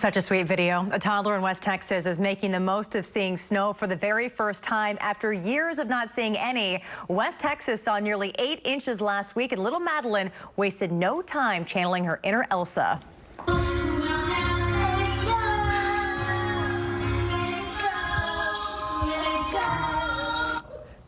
Such a sweet video. A toddler in West Texas is making the most of seeing snow for the very first time after years of not seeing any. West Texas saw nearly 8 inches last week, and little Madeline wasted no time channeling her inner Elsa.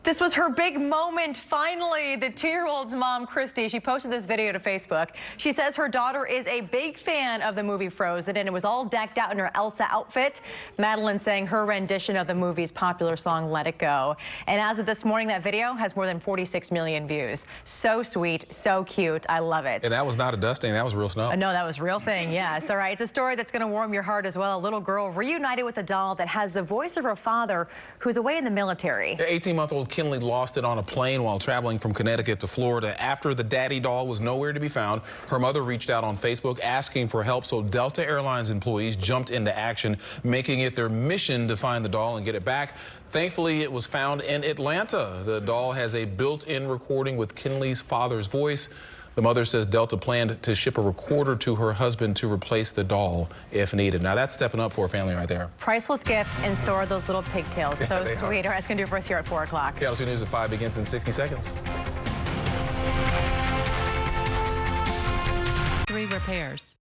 This was her big moment, finally. The 2-year-old's mom, Christy, she posted this video to Facebook. She says her daughter is a big fan of the movie Frozen, and it was all decked out in her Elsa outfit. Madeline sang her rendition of the movie's popular song, Let It Go. And as of this morning, that video has more than 46 million views. So sweet, so cute. I love it. And that was not a dusting, that was real snow. No, that was real thing, yes. All right, it's a story that's going to warm your heart as well. A little girl reunited with a doll that has the voice of her father, who's away in the military. The 18-month-old Kinley lost it on a plane while traveling from Connecticut to Florida. After the daddy doll was nowhere to be found, her mother reached out on Facebook asking for help, so Delta Airlines employees jumped into action, making it their mission to find the doll and get it back. Thankfully, it was found in Atlanta. The doll has a built-in recording with Kinley's father's voice. The mother says Delta planned to ship a recorder to her husband to replace the doll if needed. Now, that's stepping up for a family right there. Priceless gift, and so are those little pigtails. So sweet. All right, that's going to do it for us here at 4 o'clock. KPRC News at 5 begins in 60 seconds. 3 repairs.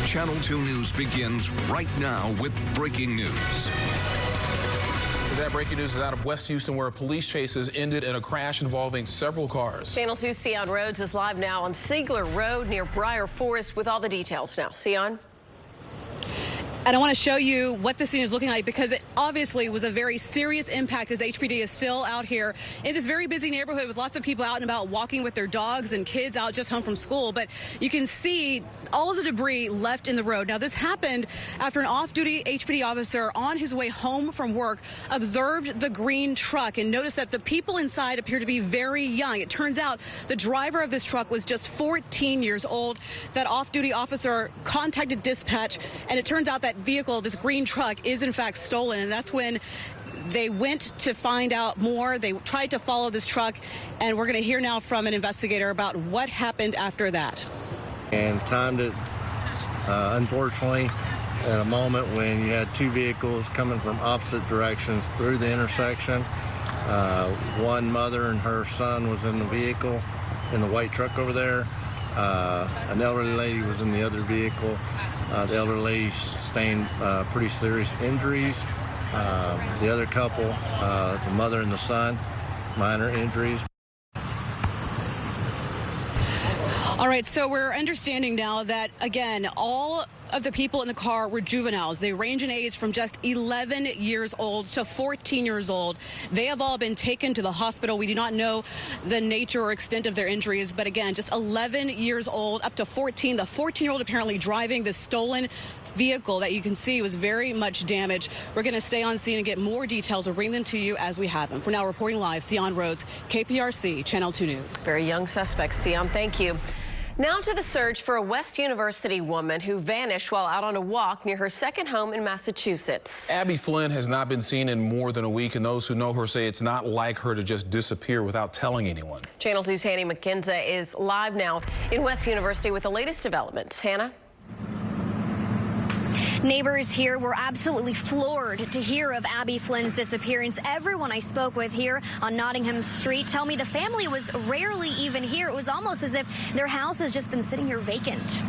Channel 2 News begins right now with breaking news. That breaking news is out of West Houston, where police chases ended in a crash involving several cars. Channel 2 Sion Rhodes is live now on Siegler Road near Briar Forest with all the details now. Sion? And I want to show you what the scene is looking like, because it obviously was a very serious impact, as HPD is still out here in this very busy neighborhood with lots of people out and about walking with their dogs and kids out just home from school. But you can see all of the debris left in the road. Now, this happened after an off-duty HPD officer on his way home from work observed the green truck and noticed that the people inside appear to be very young. It turns out the driver of this truck was just 14 years old. That off-duty officer contacted dispatch, and it turns out that vehicle, this green truck, is in fact stolen. And that's when they went to find out more. They tried to follow this truck, and we're going to hear now from an investigator about what happened after that. And timed it, unfortunately, at a moment when you had 2 vehicles coming from opposite directions through the intersection. One mother and her son was in the vehicle in the white truck over there. An elderly lady was in the other vehicle. The elderly lady sustained pretty serious injuries. The other couple, the mother and the son, minor injuries. All right, so we're understanding now that, again, all of the people in the car were juveniles. They range in age from just 11 years old to 14 years old. They have all been taken to the hospital. We do not know the nature or extent of their injuries, but again, just 11 years old up to 14. The 14-year-old apparently driving the stolen vehicle that you can see was very much damaged. We're going to stay on scene and get more details. We'll bring them to you as we have them. For now, reporting live, Sion Rhodes, KPRC, Channel 2 News. Very young suspects, Sion. Thank you. Now to the search for a West University woman who vanished while out on a walk near her second home in Massachusetts. Abby Flynn has not been seen in more than a week, and those who know her say it's not like her to just disappear without telling anyone. Channel 2's Hannah McKenzie is live now in West University with the latest developments. Hannah? Neighbors here were absolutely floored to hear of Abby Flynn's disappearance. Everyone I spoke with here on Nottingham Street tell me the family was rarely even here. It was almost as if their house has just been sitting here vacant.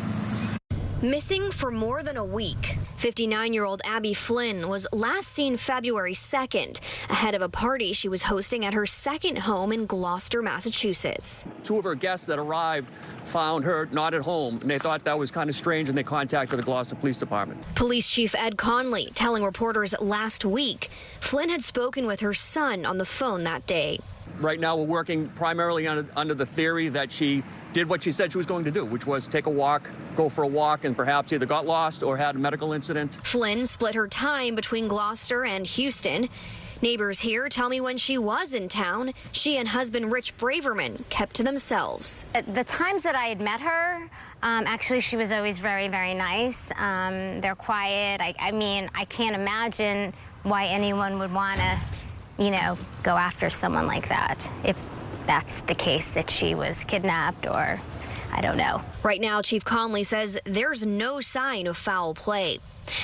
Missing for more than a week, 59-year-old Abby Flynn was last seen February 2nd, ahead of a party she was hosting at her second home in Gloucester, Massachusetts. 2 of her guests that arrived found her not at home, and they thought that was kind of strange, and they contacted the Gloucester Police Department. Police Chief Ed Conley telling reporters last week Flynn had spoken with her son on the phone that day. Right now, we're working primarily under the theory that she did what she said she was going to do, which was take a walk, go for a walk, and perhaps either got lost or had a medical incident. Flynn split her time between Gloucester and Houston. Neighbors here tell me when she was in town, she and husband Rich Braverman kept to themselves. The times that I had met her, actually she was always very, very nice. They're quiet. I mean, I can't imagine why anyone would want to, go after someone like that if that's the case, that she was kidnapped or I don't know. Right now, Chief Conley says there's no sign of foul play.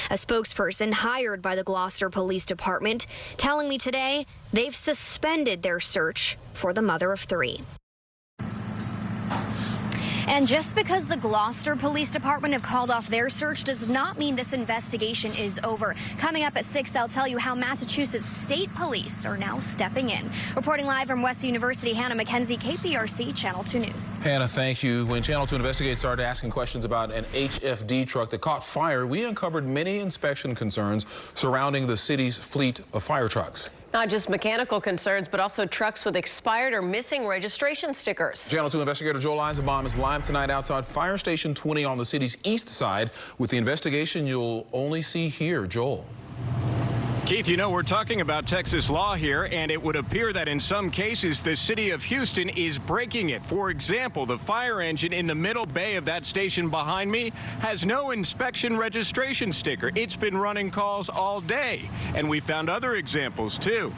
A spokesperson hired by the Gloucester Police Department telling me today they've suspended their search for the mother of 3. And just because the Gloucester Police Department have called off their search does not mean this investigation is over. Coming up at 6, I'll tell you how Massachusetts State Police are now stepping in. Reporting live from West University, Hannah McKenzie, KPRC, Channel 2 News. Hannah, thank you. When Channel 2 Investigates started asking questions about an HFD truck that caught fire, we uncovered many inspection concerns surrounding the city's fleet of fire trucks. Not just mechanical concerns, but also trucks with expired or missing registration stickers. Channel 2 investigator Joel Eisenbaum is live tonight outside Fire Station 20 on the city's east side with the investigation you'll only see here. Joel. Keith, you know, we're talking about Texas law here, and it would appear that in some cases the city of Houston is breaking it. For example, the fire engine in the middle bay of that station behind me has no inspection registration sticker. It's been running calls all day, and we found other examples too.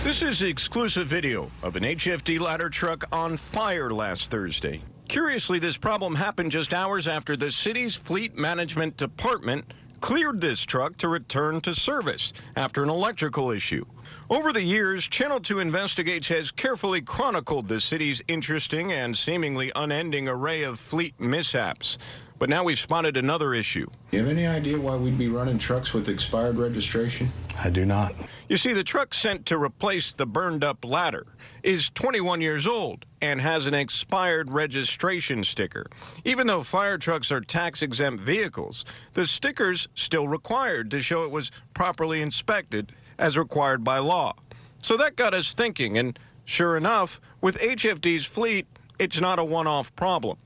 This is exclusive video of an HFD ladder truck on fire last Thursday. Curiously, this problem happened just hours after the city's fleet management department cleared this truck to return to service after an electrical issue. Over the years, Channel 2 Investigates has carefully chronicled the city's interesting and seemingly unending array of fleet mishaps. But now we've spotted another issue. You have any idea why we'd be running trucks with expired registration? I do not. You see, the truck sent to replace the burned-up ladder is 21 years old and has an expired registration sticker. Even though fire trucks are tax-exempt vehicles, the sticker's still required to show it was properly inspected as required by law. So that got us thinking, and sure enough, with HFD's fleet, it's not a one-off problem.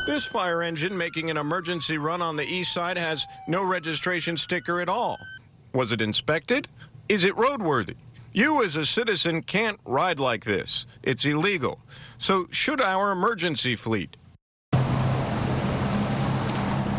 This fire engine making an emergency run on the east side has no registration sticker at all. Was it inspected? Is it roadworthy? You as a citizen can't ride like this. It's illegal. So should our emergency fleet?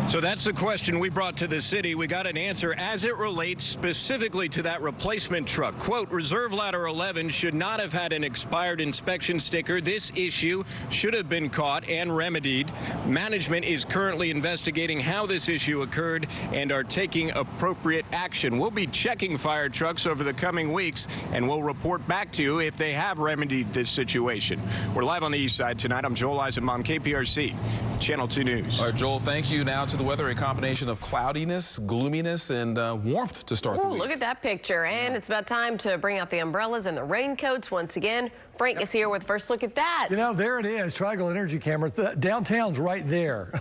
So that's the question we brought to the city. We got an answer as it relates specifically to that replacement truck. Quote, Reserve Ladder 11 should not have had an expired inspection sticker. This issue should have been caught and remedied. Management is currently investigating how this issue occurred and are taking appropriate action. We'll be checking fire trucks over the coming weeks, and we'll report back to you if they have remedied this situation. We're live on the east side tonight. I'm Joel Eisenbaum, KPRC, Channel 2 News. All right, Joel, thank you. Now to the weather, a combination of cloudiness, gloominess, and warmth to start the week. Look at that picture. And it's about time to bring out the umbrellas and the raincoats once again. Frank is here with first look at that. You know, there it is. Triangle Energy Camera. Downtown's right there.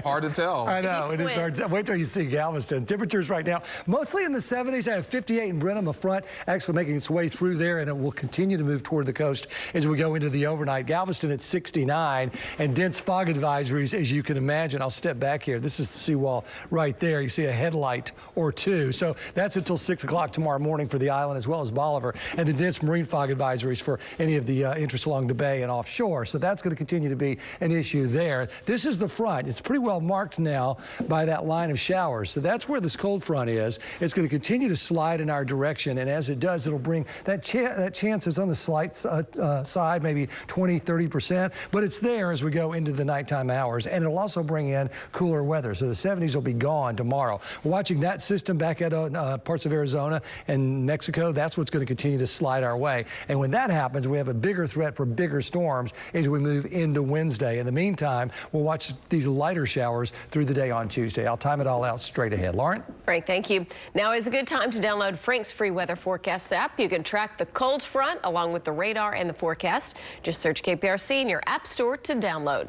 Hard to tell. I know. It is hard. Wait till you see Galveston. Temperatures right now, mostly in the 70s. I have 58 in Brenham up front, actually making its way through there, and it will continue to move toward the coast as we go into the overnight. Galveston at 69, and dense fog advisories, as you can imagine. I'll step back here. This is the seawall right there. You see a headlight or two. So that's until 6 o'clock tomorrow morning for the island as well as Bolivar, and the dense marine fog advisories for any of the interest along the bay and offshore. So that's going to continue to be an issue there. This is the front. It's pretty well marked now by that line of showers. So that's where this cold front is. It's going to continue to slide in our direction, and as it does, it'll bring that chances on the slight side, maybe 20-30%, but it's there as we go into the nighttime hours, and it'll also bring in cooler weather. So the 70s will be gone tomorrow. We're watching that system back at parts of Arizona and Mexico. That's what's going to continue to slide our way, and when that happens, we have a bigger threat for bigger storms as we move into Wednesday. In the meantime, we'll watch these lighter showers through the day on Tuesday. I'll time it all out straight ahead. Lauren? Frank, thank you. Now is a good time to download Frank's free weather forecast app. You can track the cold front along with the radar and the forecast. Just search KPRC in your app store to download.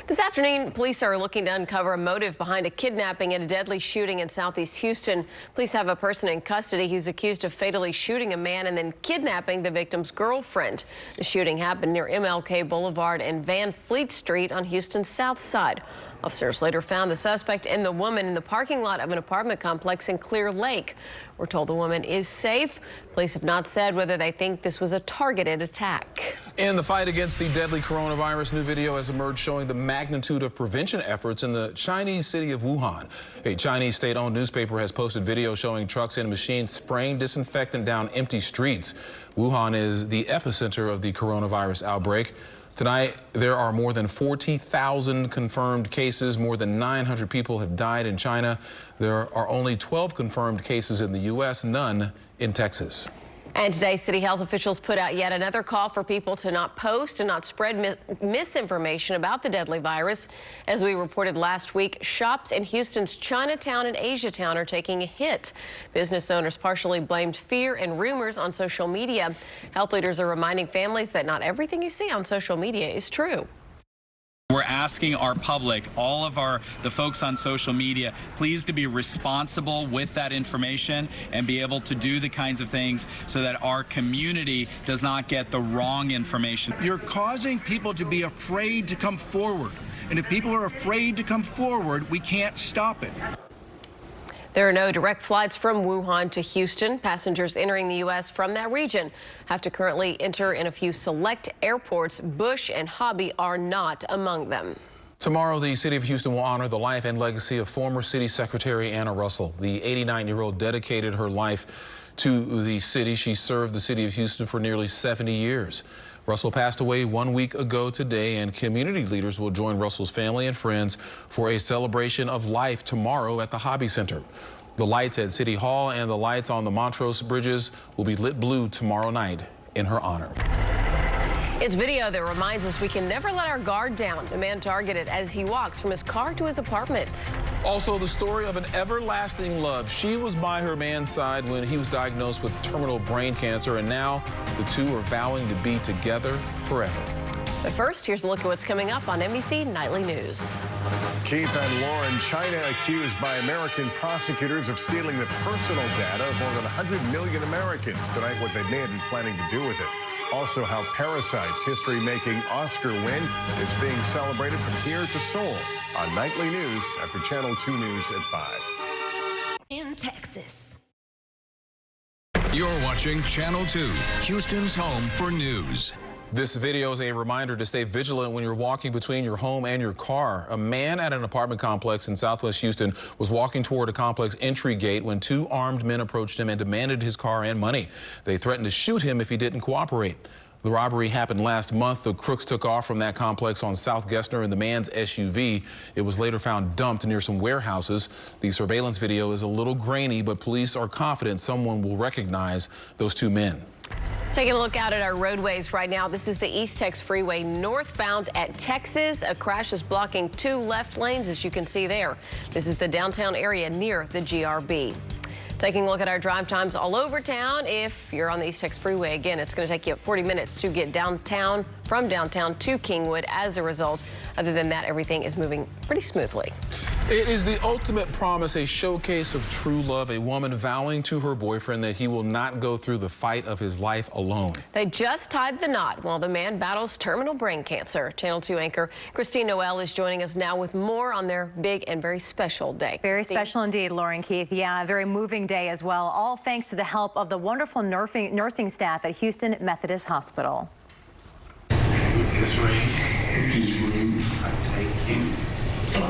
This afternoon, police are looking to uncover a motive behind a kidnapping and a deadly shooting in southeast Houston. Police have a person in custody who's accused of fatally shooting a man and then kidnapping the victim's girlfriend. The shooting happened near MLK Boulevard and Van Fleet Street on Houston's south side. Officers later found the suspect and the woman in the parking lot of an apartment complex in Clear Lake. We're told the woman is safe. Police have not said whether they think this was a targeted attack. In the fight against the deadly coronavirus, new video has emerged showing the magnitude of prevention efforts in the Chinese city of Wuhan. A Chinese state-owned newspaper has posted video showing trucks and machines spraying disinfectant down empty streets. Wuhan is the epicenter of the coronavirus outbreak. Tonight, there are more than 40,000 confirmed cases. More than 900 people have died in China. There are only 12 confirmed cases in the U.S., none in Texas. And today, city health officials put out yet another call for people to not post and not spread misinformation about the deadly virus. As we reported last week, shops in Houston's Chinatown and Asiatown are taking a hit. Business owners partially blamed fear and rumors on social media. Health leaders are reminding families that not everything you see on social media is true. We're asking our public, all of the folks on social media, please to be responsible with that information and be able to do the kinds of things so that our community does not get the wrong information. You're causing people to be afraid to come forward. And if people are afraid to come forward, we can't stop it. There are no direct flights from Wuhan to Houston. Passengers entering the U.S. from that region have to currently enter in a few select airports. Bush and Hobby are not among them. Tomorrow, the city of Houston will honor the life and legacy of former city secretary Anna Russell. The 89-year-old dedicated her life to the city. She served the city of Houston for nearly 70 years. Russell passed away 1 week ago today, and community leaders will join Russell's family and friends for a celebration of life tomorrow at the Hobby Center. The lights at City Hall and the lights on the Montrose bridges will be lit blue tomorrow night in her honor. It's video that reminds us we can never let our guard down. A man targeted as he walks from his car to his apartment. Also, the story of an everlasting love. She was by her man's side when he was diagnosed with terminal brain cancer, and now the two are vowing to be together forever. But first, here's a look at what's coming up on NBC Nightly News. Keith and Lauren, China accused by American prosecutors of stealing the personal data of more than 100 million Americans. Tonight, what they may have been planning to do with it. Also, how Parasite's history-making Oscar win is being celebrated from here to Seoul on Nightly News after Channel 2 News at 5. In Texas. You're watching Channel 2, Houston's home for news. This video is a reminder to stay vigilant when you're walking between your home and your car. A man at an apartment complex in Southwest Houston was walking toward a complex entry gate when two armed men approached him and demanded his car and money. They threatened to shoot him if he didn't cooperate. The robbery happened last month. The crooks took off from that complex on South Gessner in the man's SUV. It was later found dumped near some warehouses. The surveillance video is a little grainy, but police are confident someone will recognize those two men. Taking a look out at our roadways right now. This is the East Tex Freeway northbound at Texas. A crash is blocking two left lanes, as you can see there. This is the downtown area near the GRB. Taking a look at our drive times all over town. If you're on the East Tex Freeway, again, it's going to take you 40 minutes to get downtown, from downtown to Kingwood. As a result, other than that, everything is moving pretty smoothly. It is the ultimate promise, a showcase of true love, a woman vowing to her boyfriend that he will not go through the fight of his life alone. They just tied the knot while the man battles terminal brain cancer. Channel 2 anchor Christine Noel is joining us now with more on their big and very special day. Very special indeed, Lauren Keith. Yeah, a very moving day as well, all thanks to the help of the wonderful nursing staff at Houston Methodist Hospital. This ring, this room, I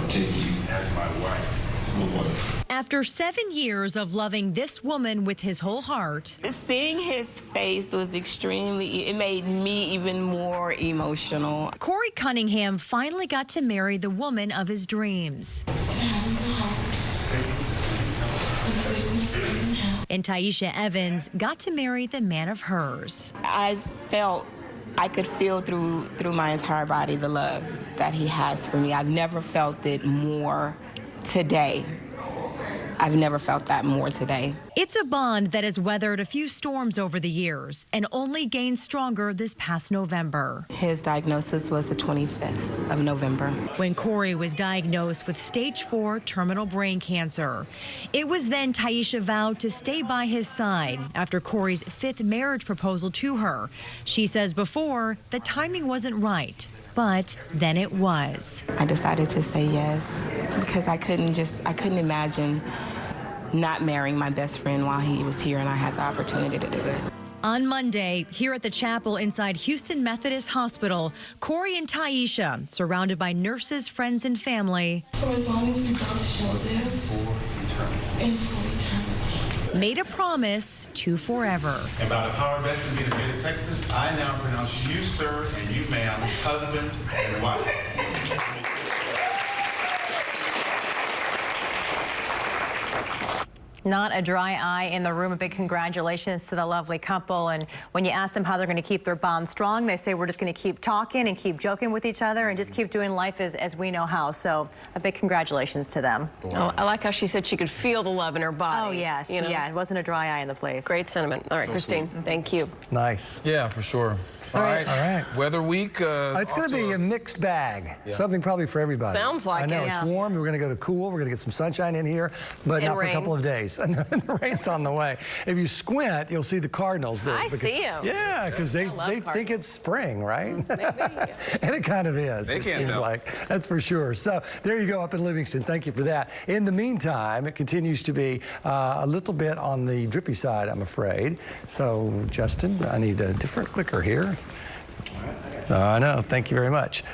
take you as my wife. After 7 years of loving this woman with his whole heart, seeing his face was it made me even more emotional. Corey Cunningham finally got to marry the woman of his dreams. And Taisha Evans got to marry the man of hers. I could feel through my entire body the love that he has for me. I've never felt it more today. I've never felt that more today. It's a bond that has weathered a few storms over the years and only gained stronger this past November. His diagnosis was the 25th of November. When Corey was diagnosed with stage 4 terminal brain cancer. It was then Taisha vowed to stay by his side after Corey's 5th marriage proposal to her. She says before, the timing wasn't right, but then it was. I decided to say yes because I couldn't imagine not marrying my best friend while he was here and I had the opportunity to do it. On Monday, here at the chapel inside Houston Methodist Hospital, Corey and Taisha, surrounded by nurses, friends, and family, for as long as we both show them, and for eternity, made a promise to forever. And by the power vested in me in the state of Texas, I now pronounce you, sir, and you, ma'am, husband and wife. Not a dry eye in the room. A big congratulations to the lovely couple. And when you ask them how they're going to keep their bond strong, they say we're just going to keep talking and keep joking with each other and just keep doing life as we know how. So a big congratulations to them. Oh, I like how she said she could feel the love in her body. Oh, yes. You know? Yeah, it wasn't a dry eye in the place. Great sentiment. All right, Christine, thank you. Nice. Yeah, for sure. All right. Weather week. It's going to be a mixed bag. Yeah. Something probably for everybody. Sounds like I know it. it's warm. We're going to go to cool. We're going to get some sunshine in here, but And not for rain. a couple of days. And the rain's on the way. If you squint, you'll see the Cardinals there. I see 'em. Yeah, because they think it's spring, right? And it kind of is. They can't seems tell. like. That's for sure. So there you go up in Livingston. Thank you for that. In the meantime, it continues to be a little bit on the drippy side, I'm afraid. So, Justin, I need a different clicker here. I know. Thank you very much.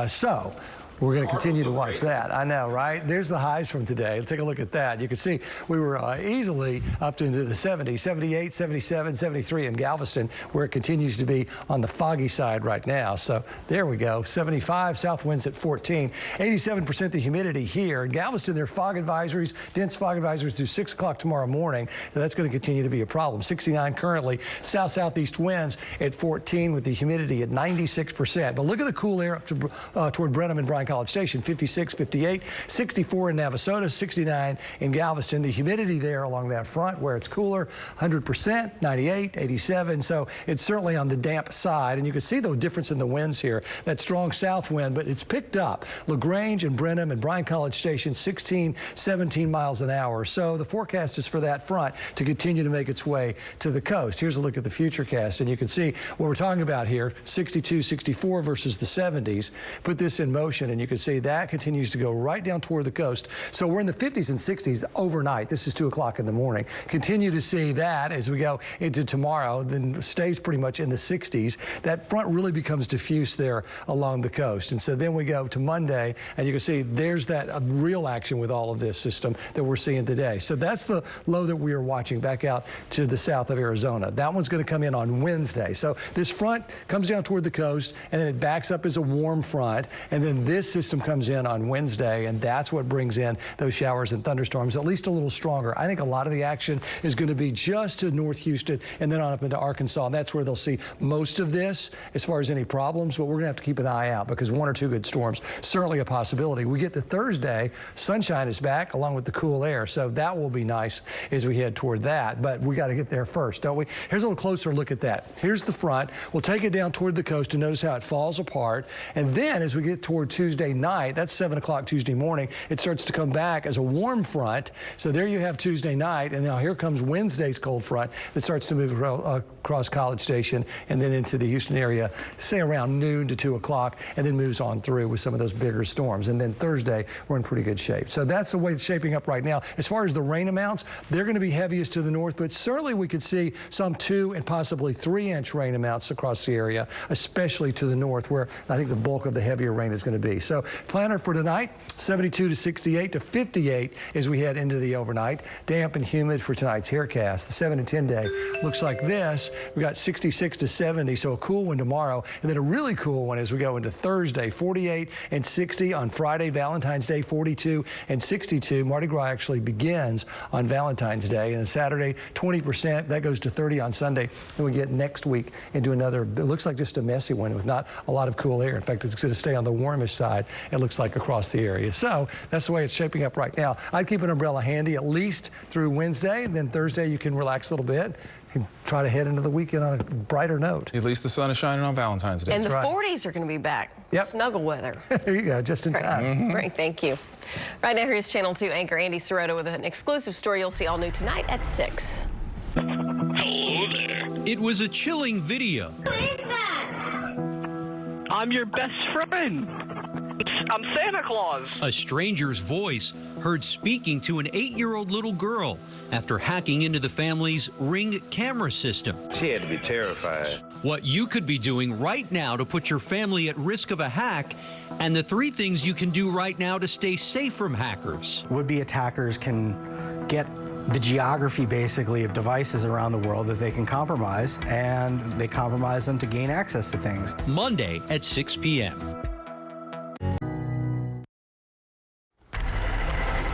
So we're going to continue to watch that. I know, right? There's the highs from today. Take a look at that. You can see we were easily up into the 70s, 78, 77, 73 in Galveston, where it continues to be on the foggy side right now. So there we go. 75, south winds at 14, 87% the humidity here. In Galveston, there are fog advisories, dense fog advisories through 6 o'clock tomorrow morning. That's going to continue to be a problem. 69 currently, south-southeast winds at 14 with the humidity at 96%. But look at the cool air up to, toward Brenham and Bryan College Station, 56, 58, 64 in Navasota, 69 in Galveston. The humidity there along that front where it's cooler, 100%, 98, 87. So it's certainly on the damp side. And you can see the difference in the winds here. That strong south wind, but it's picked up. LaGrange and Brenham and Bryan College Station, 16, 17 miles an hour. So the forecast is for that front to continue to make its way to the coast. Here's a look at the FUTURECAST, and you can see what we're talking about here, 62, 64 versus the 70s. Put this in motion, and you can see that continues to go right down toward the coast. So we're in the 50s and 60s overnight. This is 2 o'clock in the morning. Continue to see that as we go into tomorrow, then stays pretty much in the 60s. That front really becomes diffuse there along the coast. And so then we go to Monday, and you can see there's that real action with all of this system that we're seeing today. So that's the low that we are watching back out to the south of Arizona. That one's going to come in on Wednesday. So this front comes down toward the coast, and then it backs up as a warm front, and then this system comes in on Wednesday, and that's what brings in those showers and thunderstorms, at least a little stronger. I think a lot of the action is going to be just to North Houston and then on up into Arkansas, and that's where they'll see most of this as far as any problems, but we're going to have to keep an eye out because 1 or 2 good storms, certainly a possibility. We get to Thursday, sunshine is back along with the cool air, so that will be nice as we head toward that, but we got to get there first, don't we? Here's a little closer look at that. Here's the front. We'll take it down toward the coast and notice how it falls apart, and then as we get toward Tuesday night, that's 7 o'clock Tuesday morning, it starts to come back as a warm front. So there you have Tuesday night, and now here comes Wednesday's cold front that starts to move across College Station and then into the Houston area, say around noon to 2 o'clock, and then moves on through with some of those bigger storms. And then Thursday, we're in pretty good shape. So that's the way it's shaping up right now. As far as the rain amounts, they're going to be heaviest to the north, but certainly we could see some 2 and possibly 3-inch rain amounts across the area, especially to the north, where I think the bulk of the heavier rain is going to be. So planner for tonight, 72 to 68 to 58 as we head into the overnight. Damp and humid for tonight's Haircast. The 7 and 10 day looks like this. We got 66 to 70, so a cool one tomorrow, and then a really cool one as we go into Thursday, 48 and 60 on Friday, Valentine's Day, 42 and 62. Mardi Gras actually begins on Valentine's Day, and then Saturday, 20%. That goes to 30 on Sunday, and we get next week into another, it looks like just a messy one with not a lot of cool air. In fact, it's going to stay on the warmish side, it looks like, across the area. So that's the way it's shaping up right now. I'd keep an umbrella handy at least through Wednesday, and then Thursday you can relax a little bit and try to head into the weekend on a brighter note. At least the sun is shining on Valentine's Day. And the 40s are going to be back. Yep. Snuggle weather. There you go, just in time. Great, thank you. Right now, here's Channel 2 anchor Andy Sirota with an exclusive story you'll see all new tonight at 6. Hello there. It was a chilling video. I'm your best friend. I'm Santa Claus. A stranger's voice heard speaking to an 8-year-old little girl after hacking into the family's Ring camera system. She had to be terrified. What you could be doing right now to put your family at risk of a hack, and the 3 things you can do right now to stay safe from hackers. Would-be attackers can get the geography, basically, of devices around the world that they can compromise, and they compromise them to gain access to things. Monday at 6 p.m.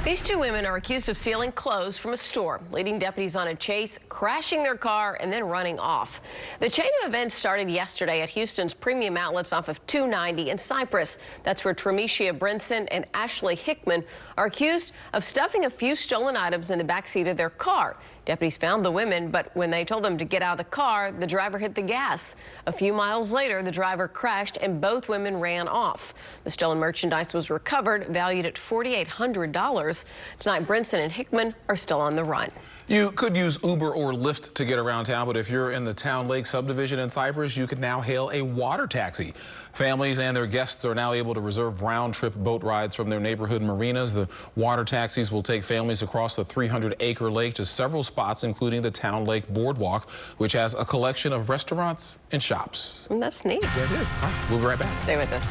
These 2 women are accused of stealing clothes from a store, leading deputies on a chase, crashing their car, and then running off. The chain of events started yesterday at Houston's premium outlets off of 290 in Cypress. That's where Tremeshia Brinson and Ashley Hickman are accused of stuffing a few stolen items in the backseat of their car. Deputies found the women, but when they told them to get out of the car, the driver hit the gas. A few miles later, the driver crashed and both women ran off. The stolen merchandise was recovered, valued at $4,800. Tonight, Brinson and Hickman are still on the run. You could use Uber or Lyft to get around town, but if you're in the Town Lake subdivision in Cypress, you can now hail a water taxi. Families and their guests are now able to reserve round-trip boat rides from their neighborhood marinas. The water taxis will take families across the 300-acre lake to several spots, including the Town Lake Boardwalk, which has a collection of restaurants and shops. That's neat. That is. We'll be right back. Stay with us.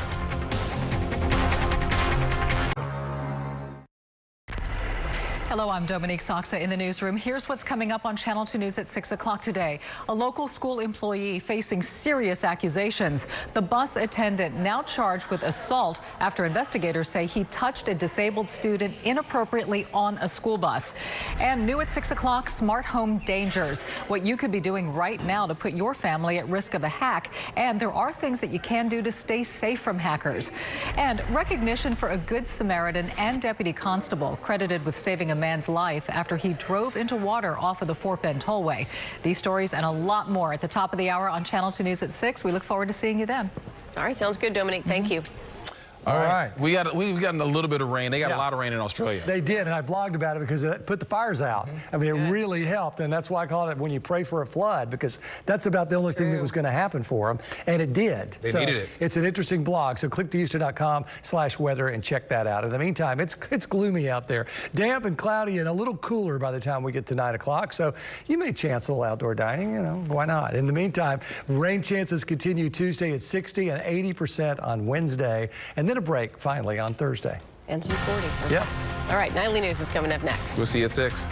Hello, I'm Dominique Soxa in the newsroom. Here's what's coming up on Channel 2 News at 6 o'clock today. A local school employee facing serious accusations. The bus attendant now charged with assault after investigators say he touched a disabled student inappropriately on a school bus. And new at 6 o'clock, smart home dangers. What you could be doing right now to put your family at risk of a hack. And there are things that you can do to stay safe from hackers. And recognition for a good Samaritan and deputy constable credited with saving a man's life after he drove into water off of the Fort Bend Tollway. These stories and a lot more at the top of the hour on Channel 2 News at 6. We look forward to seeing you then. All right, sounds good, Dominique. Thank you. All right. We've gotten a little bit of rain. They got a lot of rain in Australia. They did, and I blogged about it because it put the fires out. I mean, it really helped, and that's why I call it when you pray for a flood, because that's about the only thing that was going to happen for them, and it did. They needed it. It's an interesting blog, so click to Houston.com/weather and check that out. In the meantime, it's gloomy out there. Damp and cloudy and a little cooler by the time we get to 9 o'clock, so you may chance a little outdoor dining, you know, why not? In the meantime, rain chances continue Tuesday at 60 and 80% on Wednesday, and then a break finally on Thursday. And some 40s. Yep. All right, Nightly News is coming up next. We'll see you at 6.